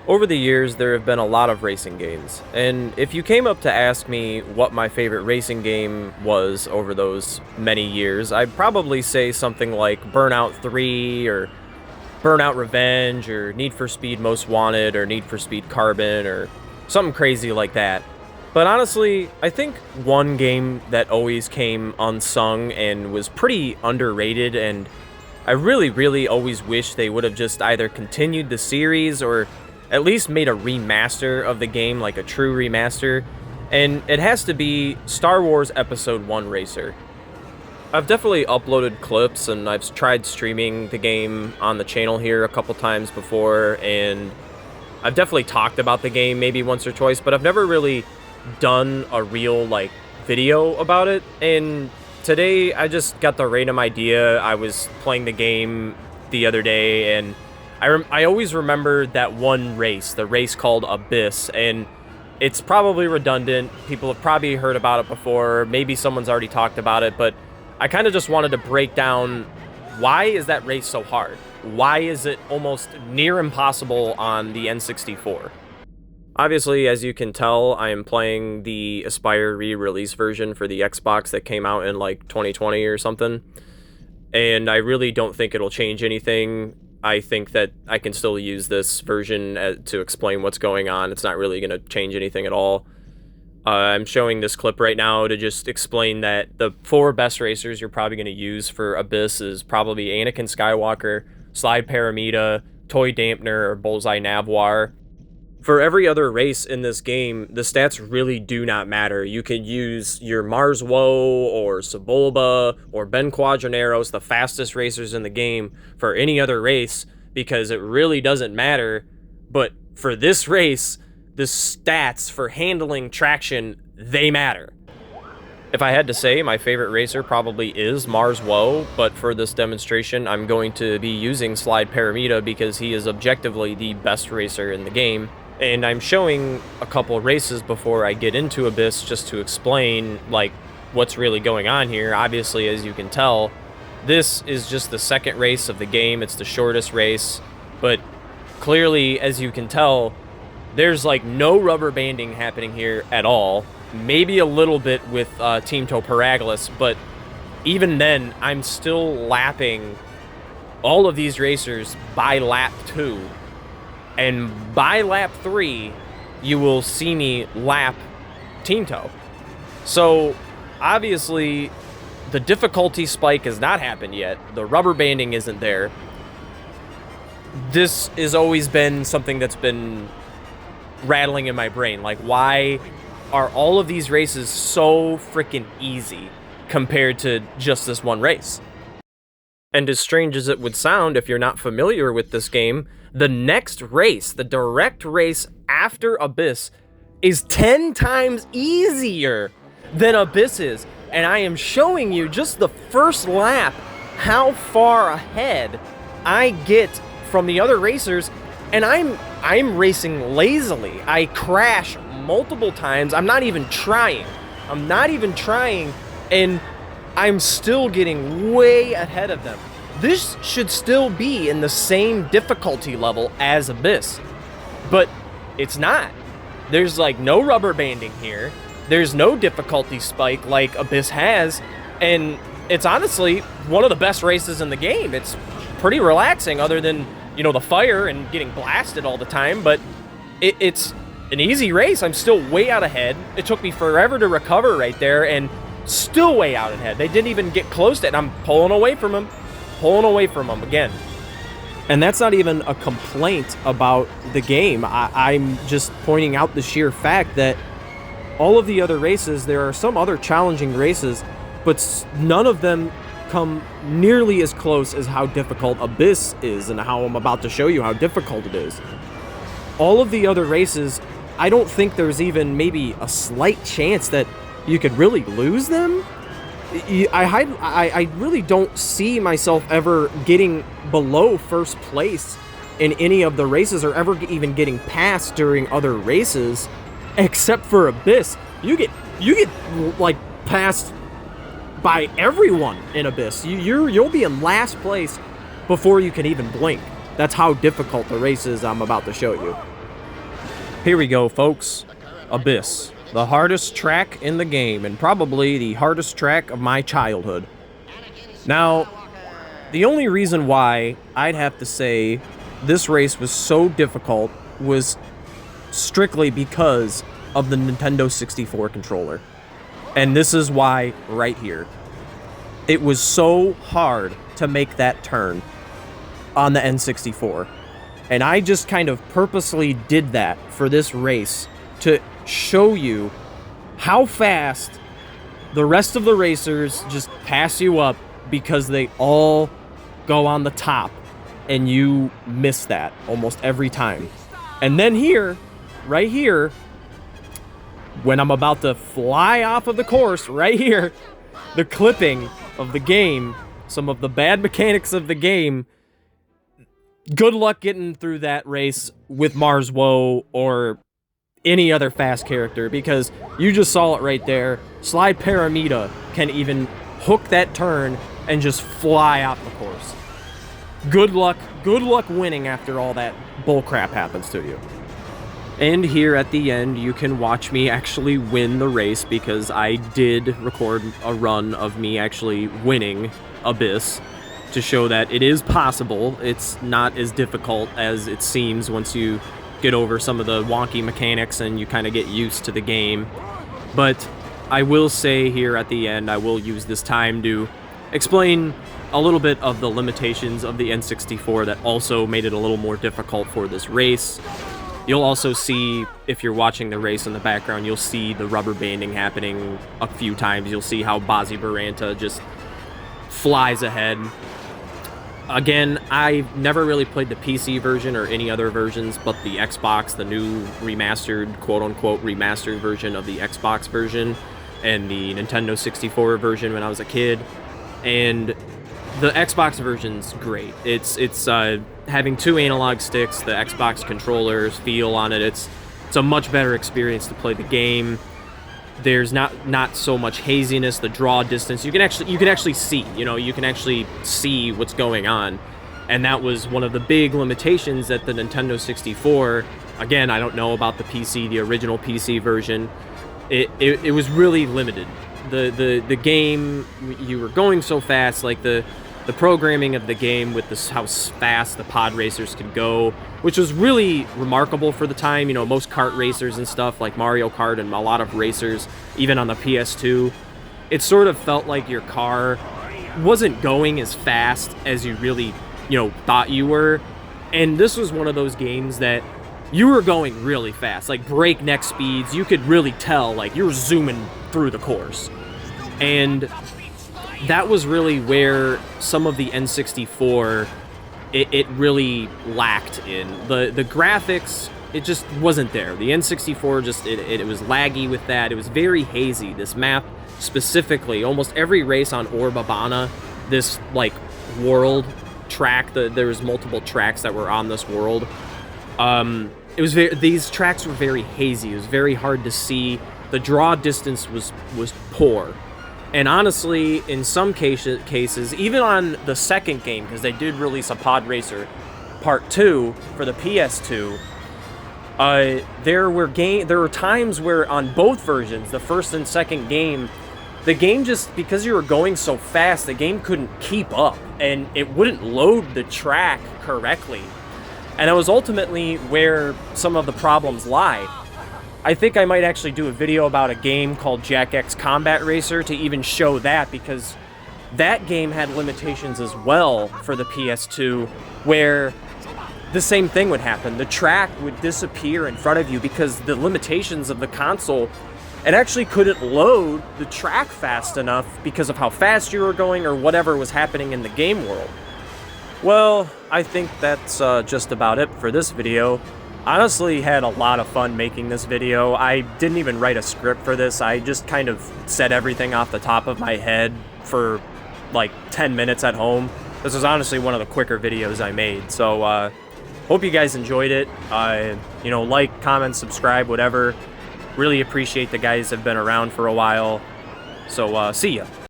Over the years, there have been a lot of racing games, and if you came up to ask me what my favorite racing game was over those many years, I'd probably say something like Burnout 3, or Burnout Revenge, or Need for Speed Most Wanted, or Need for Speed Carbon, or something crazy like that. But honestly, I think one game that always came unsung and was pretty underrated, and I really always wish they would have just either continued the series or at least made a remaster of the game, like a true remaster, and it has to be Star Wars Episode 1 Racer. I've definitely uploaded clips and I've tried streaming the game on the channel here a couple times before, and I've definitely talked about the game maybe once or twice, but I've never really done a real, like, video about it, and today I just got the random idea. I was playing the game the other day, and I always remember that one race, the race called Abyss, and it's probably redundant. People have probably heard about it before. Maybe someone's already talked about it, but I kind of just wanted to break down why is that race so hard? Why is it almost near impossible on the N64? Obviously, as you can tell, I am playing the Aspire re-release version for the Xbox that came out in like 2020 or something, and I really don't think it'll change anything. I think that I can still use this version to explain what's going on. It's not really going to change anything at all. I'm showing this clip right now to just explain that the 4 best racers you're probably going to use for Abyss is probably Anakin Skywalker, Slide Paramita, Toy Dampener, or Bullseye Navwar. For every other race in this game, the stats really do not matter. You could use your Mars Woe or Sebulba or Ben Quadraneros, the fastest racers in the game, for any other race, because it really doesn't matter. But for this race, the stats for handling traction, they matter. If I had to say, my favorite racer probably is Mars Woe, but for this demonstration, I'm going to be using Slide Paramita because he is objectively the best racer in the game. And I'm showing a couple races before I get into Abyss just to explain, like, what's really going on here. Obviously, as you can tell, this is just the second race of the game. It's the shortest race, but clearly, as you can tell, there's, like, no rubber banding happening here at all. Maybe a little bit with Team Toparaglis, but even then, I'm still lapping all of these racers by lap 2. And by lap 3, you will see me lap Tinto. So, obviously, the difficulty spike has not happened yet. The rubber banding isn't there. This has always been something that's been rattling in my brain. Like, why are all of these races so freaking easy compared to just this one race? And as strange as it would sound if you're not familiar with this game, the next race, the direct race after Abyss, is 10 times easier than Abyss is. And I am showing you just the first lap how far ahead I get from the other racers, and I'm racing lazily. I crash multiple times. I'm not even trying, and I'm still getting way ahead of them. This should still be in the same difficulty level as Abyss, but it's not. There's like no rubber banding here. There's no difficulty spike like Abyss has, and it's honestly one of the best races in the game. It's pretty relaxing other than, you know, the fire and getting blasted all the time, but it's an easy race. I'm still way out ahead. It took me forever to recover right there, and still way out ahead. They didn't even get close to it, and I'm pulling away from them again. And that's not even a complaint about the game. I'm just pointing out the sheer fact that all of the other races, there are some other challenging races, but none of them come nearly as close as how difficult Abyss is and how I'm about to show you how difficult it is. All of the other races, I don't think there's even maybe a slight chance that you could really lose them. I really don't see myself ever getting below first place in any of the races, or ever even getting past during other races, except for Abyss. You get like passed by everyone in Abyss. You'll be in last place before you can even blink. That's how difficult the race is I'm about to show you. Here we go, folks. Abyss. The hardest track in the game, and probably the hardest track of my childhood. Now, the only reason why I'd have to say this race was so difficult was strictly because of the Nintendo 64 controller. And this is why right here. It was so hard to make that turn on the N64. And I just kind of purposely did that for this race to show you how fast the rest of the racers just pass you up because they all go on the top and you miss that almost every time. And then here, right here, when I'm about to fly off of the course, right here, the clipping of the game, some of the bad mechanics of the game, good luck getting through that race with Mars Woe or any other fast character, because you just saw it right there. Slide Paramita can even hook that turn and just fly off the course. Good luck winning after all that bullcrap happens to you. And here at the end, you can watch me actually win the race, because I did record a run of me actually winning Abyss to show that it is possible. It's not as difficult as it seems once you get over some of the wonky mechanics and you kind of get used to the game. But I will say here at the end, I will use this time to explain a little bit of the limitations of the N64 that also made it a little more difficult for this race. You'll also see, if you're watching the race in the background, you'll see the rubber banding happening a few times. You'll see how Bozzy Baranta just flies ahead. Again, I've never really played the PC version or any other versions, but the Xbox, the new remastered, quote-unquote remastered version of the Xbox version, and the Nintendo 64 version when I was a kid. And the Xbox version's great. It's having two analog sticks, the Xbox controller's feel on it. It's a much better experience to play the game. There's not so much haziness, the draw distance. You can actually see, you can actually see what's going on. And that was one of the big limitations that the Nintendo 64, again, I don't know about the PC, the original PC version. It was really limited. The game, you were going so fast, like the programming of the game with how fast the pod racers could go, which was really remarkable for the time. Most kart racers and stuff, like Mario Kart and a lot of racers, even on the PS2, it sort of felt like your car wasn't going as fast as you really, thought you were. And this was one of those games that you were going really fast, like breakneck speeds. You could really tell, like, you were zooming through the course. And that was really where some of the N64, it really lacked in. The graphics, it just wasn't there. The N64 it was laggy with that. It was very hazy. This map specifically, almost every race on Orbabana, this like world track, there was multiple tracks that were on this world. These tracks were very hazy. It was very hard to see. The draw distance was poor. And honestly, in some cases, even on the second game, because they did release a Podracer Part 2 for the PS2, there were times where on both versions, the first and second game, the game just, because you were going so fast, the game couldn't keep up, and it wouldn't load the track correctly. And that was ultimately where some of the problems lie. I think I might actually do a video about a game called Jack X Combat Racer to even show that, because that game had limitations as well for the PS2, where the same thing would happen. The track would disappear in front of you because the limitations of the console, it actually couldn't load the track fast enough because of how fast you were going or whatever was happening in the game world. Well, I think that's just about it for this video. Honestly, had a lot of fun making this video. I didn't even write a script for this. I just kind of said everything off the top of my head for like 10 minutes at home. This was honestly one of the quicker videos I made. So, hope you guys enjoyed it. Like, comment, subscribe, whatever. Really appreciate the guys that have been around for a while. So, see ya.